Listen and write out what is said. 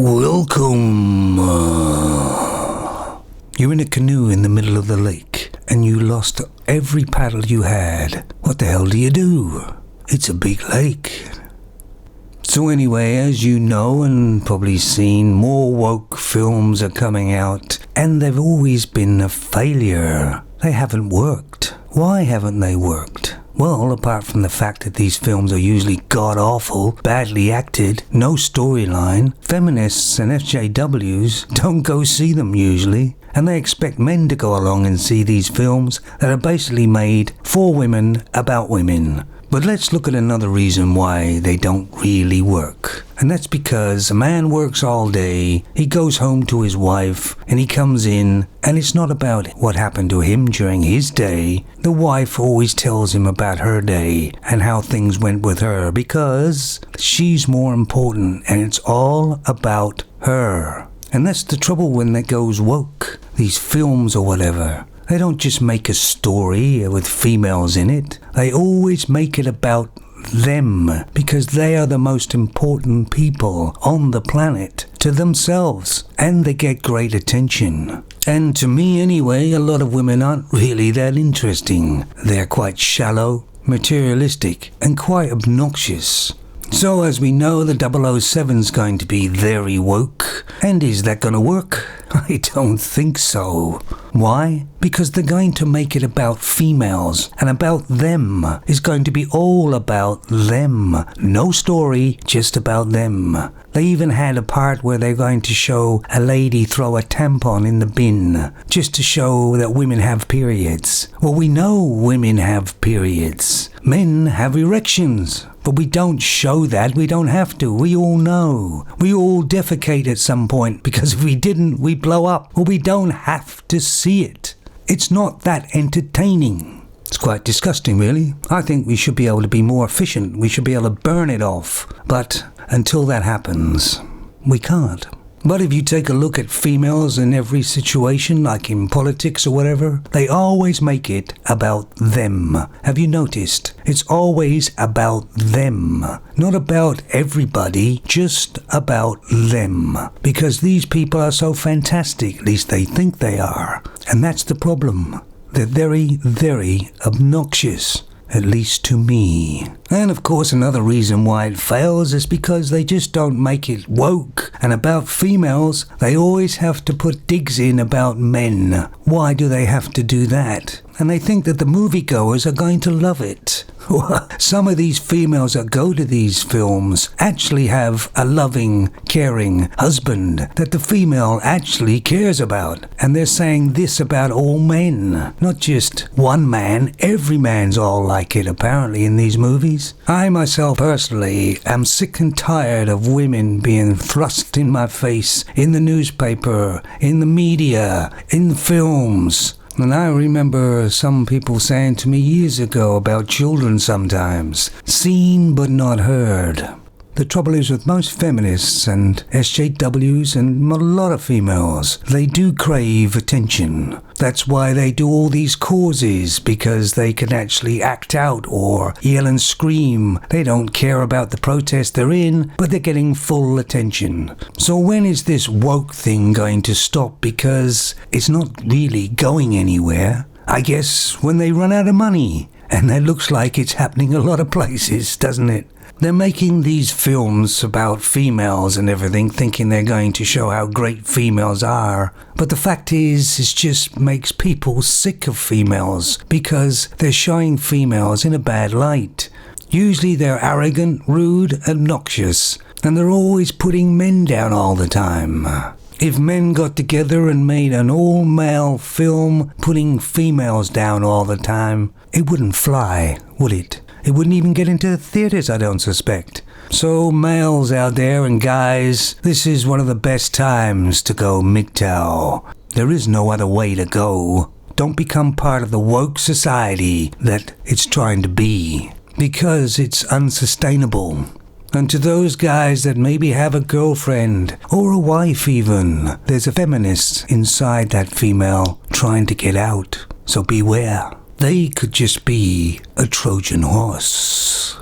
Welcome. You're in a canoe in the middle of the lake, and you lost every paddle you had. What the hell do you do? It's a big lake. So anyway, as you know and probably seen, more woke films are coming out, and they've always been a failure. They haven't worked. Why haven't they worked? Well, apart from the fact that these films are usually god-awful, badly acted, no storyline, feminists and SJWs don't go see them usually, and they expect men to go along and see these films that are basically made for women about women. But let's look at another reason why they don't really work. And that's because a man works all day, he goes home to his wife, and he comes in, and it's not about what happened to him during his day. The wife always tells him about her day and how things went with her, because she's more important, and it's all about her. And that's the trouble when that goes woke, these films or whatever. They don't just make a story with females in it. They always make it about them, because they are the most important people on the planet to themselves, and they get great attention. And to me anyway, a lot of women aren't really that interesting. They're quite shallow, materialistic, and quite obnoxious. So as we know, the 007's going to be very woke. And is that going to work? I don't think so. Why? Because they're going to make it about females, and about them. It's going to be all about them. No story, just about them. They even had a part where they're going to show a lady throw a tampon in the bin, just to show that women have periods. Well, we know women have periods. Men have erections. But we don't show that. We don't have to. We all know. We all defecate at some point, because if we didn't, we blow up. Well, we don't have to see it. It's not that entertaining. It's quite disgusting, really. I think we should be able to be more efficient. We should be able to burn it off. But until that happens, we can't. But if you take a look at females in every situation, like in politics or whatever, they always make it about them. Have you noticed? It's always about them. Not about everybody, just about them. Because these people are so fantastic, at least they think they are. And that's the problem. They're very, very obnoxious. At least to me. And of course another reason why it fails is because they just don't make it woke. And about females, they always have to put digs in about men. Why do they have to do that? And they think that the moviegoers are going to love it. Some of these females that go to these films actually have a loving, caring husband that the female actually cares about. And they're saying this about all men. Not just one man. Every man's all like it, apparently, in these movies. I myself, personally, am sick and tired of women being thrust in my face in the newspaper, in the media, in the films. And I remember some people saying to me years ago about children sometimes, seen but not heard. The trouble is with most feminists and SJWs and a lot of females, they do crave attention. That's why they do all these causes, because they can actually act out or yell and scream. They don't care about the protest they're in, but they're getting full attention. So when is this woke thing going to stop? Because it's not really going anywhere. I guess when they run out of money. And it looks like it's happening a lot of places, doesn't it? They're making these films about females and everything, thinking they're going to show how great females are. But the fact is, it just makes people sick of females, because they're showing females in a bad light. Usually they're arrogant, rude, obnoxious, and they're always putting men down all the time. If men got together and made an all-male film putting females down all the time, it wouldn't fly, would it? It wouldn't even get into the theaters, I don't suspect. So males out there and guys, this is one of the best times to go MGTOW. There is no other way to go. Don't become part of the woke society that it's trying to be, because it's unsustainable. And to those guys that maybe have a girlfriend, or a wife even, there's a feminist inside that female trying to get out. So beware. They could just be a Trojan horse.